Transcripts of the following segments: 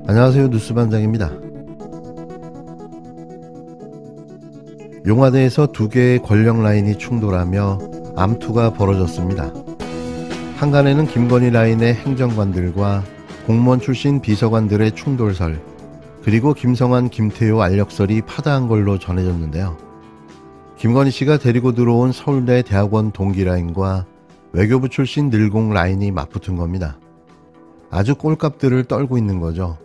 안녕하세요. 뉴스반장입니다. 용화대에서 두 개의 권력 라인이 충돌하며 암투가 벌어졌습니다. 한간에는 김건희 라인의 행정관들과 공무원 출신 비서관들의 충돌설, 그리고 김성한, 김태효 알력설이 파다한 걸로 전해졌는데요. 김건희 씨가 데리고 들어온 서울대 대학원 동기 라인과 외교부 출신 늘공 라인이 맞붙은 겁니다. 아주 꼴값들을 떨고 있는 거죠.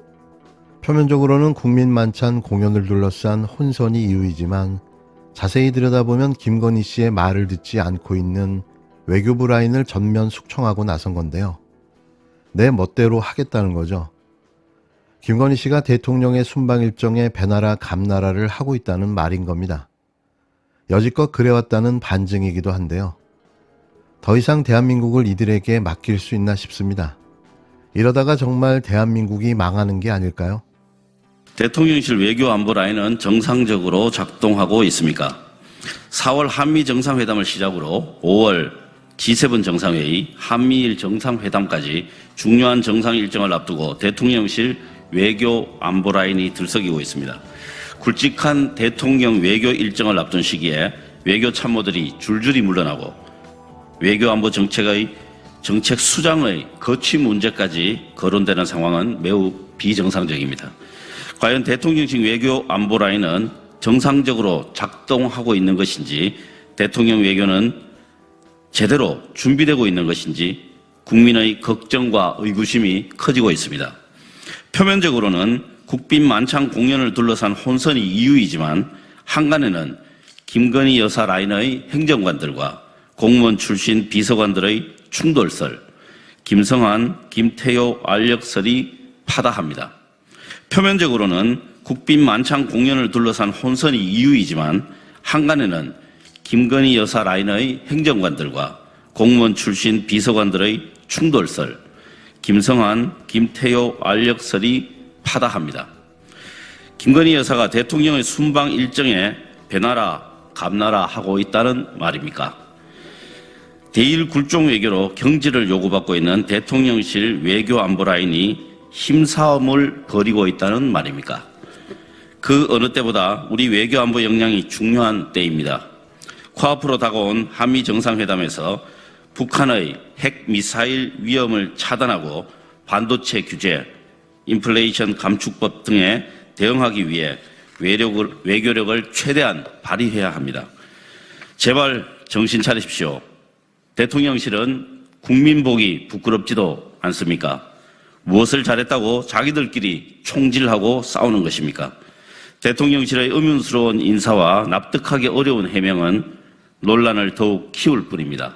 표면적으로는 국민 만찬 공연을 둘러싼 혼선이 이유이지만 자세히 들여다보면 김건희 씨의 말을 듣지 않고 있는 외교부 라인을 전면 숙청하고 나선 건데요. 내 멋대로 하겠다는 거죠. 김건희 씨가 대통령의 순방 일정에 배나라 감나라를 하고 있다는 말인 겁니다. 여지껏 그래왔다는 반증이기도 한데요. 더 이상 대한민국을 이들에게 맡길 수 있나 싶습니다. 이러다가 정말 대한민국이 망하는 게 아닐까요? 대통령실 외교안보 라인은 정상적으로 작동하고 있습니까? 4월 한미 정상회담을 시작으로 5월 G7 정상회의, 한미일 정상회담까지 중요한 정상 일정을 앞두고 대통령실 외교안보 라인이 들썩이고 있습니다. 굵직한 대통령 외교 일정을 앞둔 시기에 외교 참모들이 줄줄이 물러나고 외교안보 정책 수장의 거취 문제까지 거론되는 상황은 매우 비정상적입니다. 과연 대통령실 외교 안보 라인은 정상적으로 작동하고 있는 것인지, 대통령 외교는 제대로 준비되고 있는 것인지 국민의 걱정과 의구심이 커지고 있습니다. 표면적으로는 국빈 만찬 공연을 둘러싼 혼선이 이유이지만 한간에는 김건희 여사 라인의 행정관들과 공무원 출신 비서관들의 충돌설, 김성한, 김태효 알력설이 파다합니다. 표면적으로는 국빈 만찬 공연을 둘러싼 혼선이 이유이지만 한간에는 김건희 여사 라인의 행정관들과 공무원 출신 비서관들의 충돌설, 김성한, 김태효 알력설이 파다합니다. 김건희 여사가 대통령의 순방 일정에 배나라, 감나라 하고 있다는 말입니까? 대일 굴종 외교로 경질을 요구받고 있는 대통령실 외교안보 라인이 힘싸움을 벌이고 있다는 말입니까? 그 어느 때보다 우리 외교안보 역량이 중요한 때입니다. 코앞으로 다가온 한미 정상회담에서 북한의 핵미사일 위험을 차단하고 반도체 규제, 인플레이션 감축법 등에 대응하기 위해 외교력을 최대한 발휘해야 합니다. 제발 정신 차리십시오. 대통령실은 국민 보기 부끄럽지도 않습니까? 무엇을 잘했다고 자기들끼리 총질하고 싸우는 것입니까? 대통령실의 의문스러운 인사와 납득하기 어려운 해명은 논란을 더욱 키울 뿐입니다.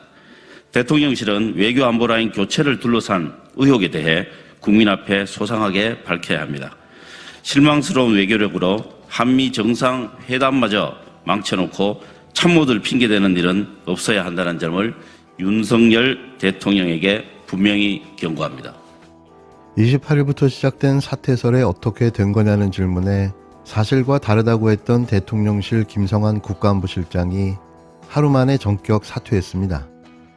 대통령실은 외교안보라인 교체를 둘러싼 의혹에 대해 국민 앞에 소상하게 밝혀야 합니다. 실망스러운 외교력으로 한미 정상회담마저 망쳐놓고 참모들 핑계대는 일은 없어야 한다는 점을 윤석열 대통령에게 분명히 경고합니다. 28일부터 시작된 사퇴설에 어떻게 된 거냐는 질문에 사실과 다르다고 했던 대통령실 김성한 국가안보실장이 하루 만에 전격 사퇴했습니다.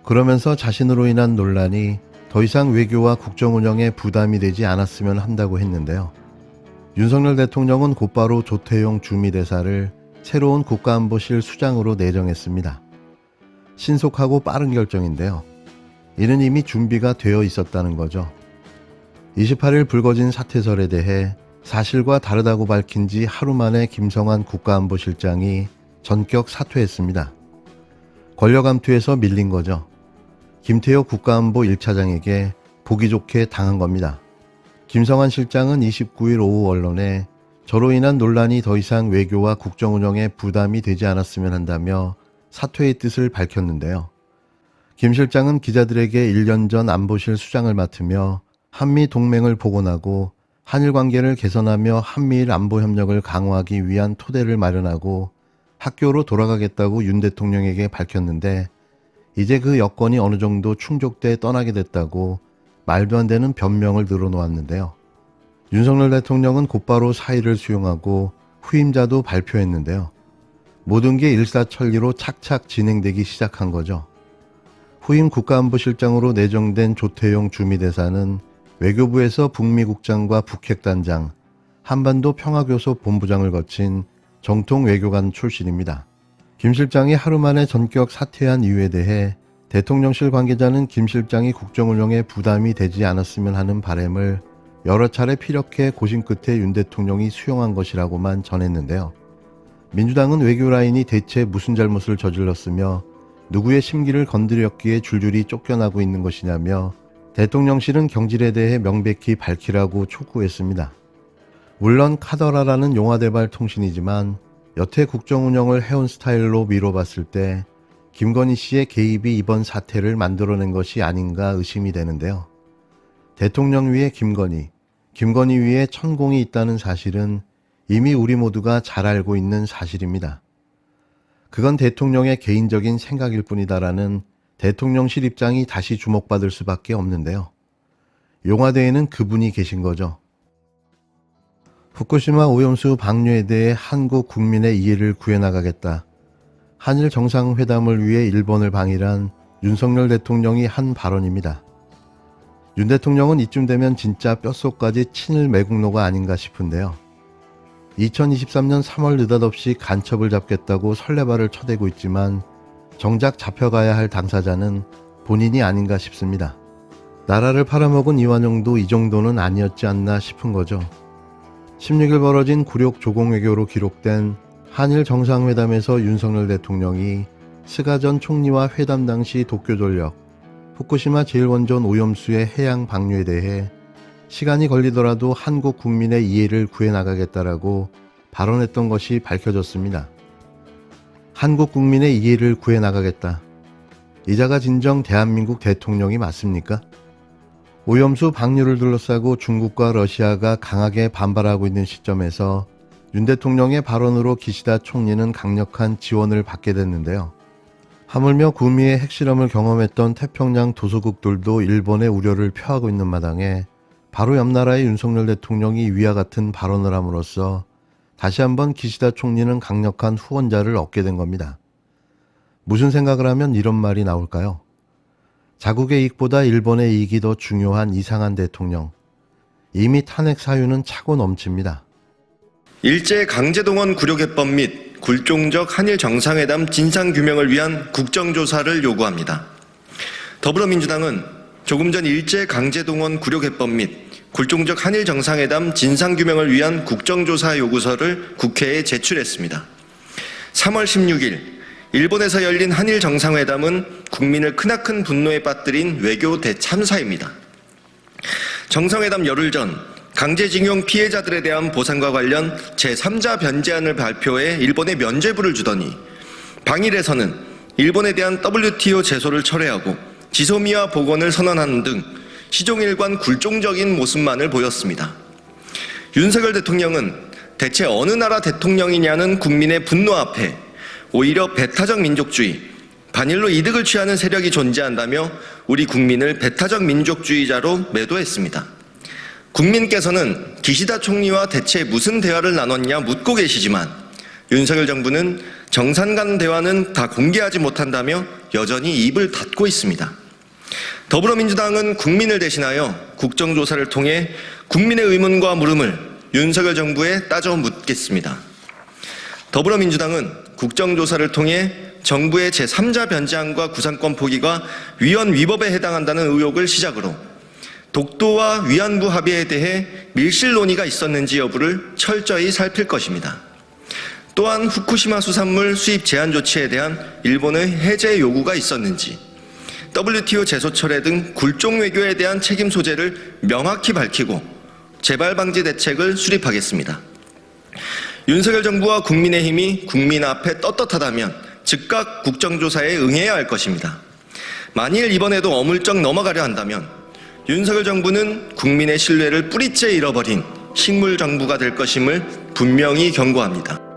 그러면서 자신으로 인한 논란이 더 이상 외교와 국정운영에 부담이 되지 않았으면 한다고 했는데요. 윤석열 대통령은 곧바로 조태용 주미대사를 새로운 국가안보실 수장으로 내정했습니다. 신속하고 빠른 결정인데요. 이는 이미 준비가 되어 있었다는 거죠. 28일 불거진 사퇴설에 대해 사실과 다르다고 밝힌 지 하루 만에 김성한 국가안보실장이 전격 사퇴했습니다. 권력암투에서 밀린 거죠. 김태효 국가안보 1차장에게 보기 좋게 당한 겁니다. 김성한 실장은 29일 오후 언론에 저로 인한 논란이 더 이상 외교와 국정운영에 부담이 되지 않았으면 한다며 사퇴의 뜻을 밝혔는데요. 김 실장은 기자들에게 1년 전 안보실 수장을 맡으며 한미 동맹을 복원하고 한일 관계를 개선하며 한미일 안보 협력을 강화하기 위한 토대를 마련하고 학교로 돌아가겠다고 윤 대통령에게 밝혔는데 이제 그 여건이 어느 정도 충족돼 떠나게 됐다고 말도 안 되는 변명을 늘어놓았는데요. 윤석열 대통령은 곧바로 사의를 수용하고 후임자도 발표했는데요. 모든 게 일사천리로 착착 진행되기 시작한 거죠. 후임 국가안보실장으로 내정된 조태용 주미대사는 외교부에서 북미국장과 북핵단장, 한반도 평화교섭 본부장을 거친 정통 외교관 출신입니다. 김 실장이 하루 만에 전격 사퇴한 이유에 대해 대통령실 관계자는 김 실장이 국정운영에 부담이 되지 않았으면 하는 바람을 여러 차례 피력해 고심 끝에 윤 대통령이 수용한 것이라고만 전했는데요. 민주당은 외교 라인이 대체 무슨 잘못을 저질렀으며 누구의 심기를 건드렸기에 줄줄이 쫓겨나고 있는 것이냐며 대통령실은 경질에 대해 명백히 밝히라고 촉구했습니다. 물론 카더라라는 용화대발 통신이지만 여태 국정운영을 해온 스타일로 미뤄봤을 때 김건희 씨의 개입이 이번 사태를 만들어낸 것이 아닌가 의심이 되는데요. 대통령 위에 김건희, 김건희 위에 천공이 있다는 사실은 이미 우리 모두가 잘 알고 있는 사실입니다. 그건 대통령의 개인적인 생각일 뿐이다라는 대통령실 입장이 다시 주목받을 수밖에 없는데요. 용화대에는 그분이 계신 거죠. 후쿠시마 오염수 방류에 대해 한국 국민의 이해를 구해나가겠다. 한일 정상회담을 위해 일본을 방일한 윤석열 대통령이 한 발언입니다. 윤 대통령은 이쯤 되면 진짜 뼛속까지 친일 매국노가 아닌가 싶은데요. 2023년 3월 느닷없이 간첩을 잡겠다고 설레발을 쳐대고 있지만 정작 잡혀가야 할 당사자는 본인이 아닌가 싶습니다. 나라를 팔아먹은 이완용도 이 정도는 아니었지 않나 싶은 거죠. 16일 벌어진 굴욕 조공 외교로 기록된 한일 정상회담에서 윤석열 대통령이 스가 전 총리와 회담 당시 도쿄전력, 후쿠시마 제1원전 오염수의 해양 방류에 대해 시간이 걸리더라도 한국 국민의 이해를 구해나가겠다라고 발언했던 것이 밝혀졌습니다. 한국 국민의 이해를 구해나가겠다. 이자가 진정 대한민국 대통령이 맞습니까? 오염수 방류를 둘러싸고 중국과 러시아가 강하게 반발하고 있는 시점에서 윤 대통령의 발언으로 기시다 총리는 강력한 지원을 받게 됐는데요. 하물며 구미의 핵실험을 경험했던 태평양 도서국들도 일본의 우려를 표하고 있는 마당에 바로 옆 나라의 윤석열 대통령이 위와 같은 발언을 함으로써 다시 한번 기시다 총리는 강력한 후원자를 얻게 된 겁니다. 무슨 생각을 하면 이런 말이 나올까요? 자국의 이익보다 일본의 이익이 더 중요한 이상한 대통령. 이미 탄핵 사유는 차고 넘칩니다. 일제 강제동원 굴욕해법 및 굴종적 한일 정상회담 진상규명을 위한 국정조사를 요구합니다. 더불어민주당은 조금 전 일제 강제동원 굴욕해법 및 굴종적 한일 정상회담 진상규명을 위한 국정조사 요구서를 국회에 제출했습니다. 3월 16일 일본에서 열린 한일 정상회담은 국민을 크나큰 분노에 빠뜨린 외교 대참사입니다. 정상회담 열흘 전 강제징용 피해자들에 대한 보상과 관련 제3자 변제안을 발표해 일본에 면죄부를 주더니 방일에서는 일본에 대한 WTO 제소를 철회하고 지소미아 복원을 선언하는 등 시종일관 굴종적인 모습만을 보였습니다. 윤석열 대통령은 대체 어느 나라 대통령이냐는 국민의 분노 앞에 오히려 배타적 민족주의, 반일로 이득을 취하는 세력이 존재한다며 우리 국민을 배타적 민족주의자로 매도했습니다. 국민께서는 기시다 총리와 대체 무슨 대화를 나눴냐 묻고 계시지만 윤석열 정부는 정상 간 대화는 다 공개하지 못한다며 여전히 입을 닫고 있습니다. 더불어민주당은 국민을 대신하여 국정조사를 통해 국민의 의문과 물음을 윤석열 정부에 따져 묻겠습니다. 더불어민주당은 국정조사를 통해 정부의 제3자 변제안과 구상권 포기가 위헌 위법에 해당한다는 의혹을 시작으로 독도와 위안부 합의에 대해 밀실 논의가 있었는지 여부를 철저히 살필 것입니다. 또한 후쿠시마 수산물 수입 제한 조치에 대한 일본의 해제 요구가 있었는지, WTO 제소 철회 등 굴종 외교에 대한 책임 소재를 명확히 밝히고 재발 방지 대책을 수립하겠습니다. 윤석열 정부와 국민의힘이 국민 앞에 떳떳하다면 즉각 국정조사에 응해야 할 것입니다. 만일 이번에도 어물쩍 넘어가려 한다면 윤석열 정부는 국민의 신뢰를 뿌리째 잃어버린 식물 정부가 될 것임을 분명히 경고합니다.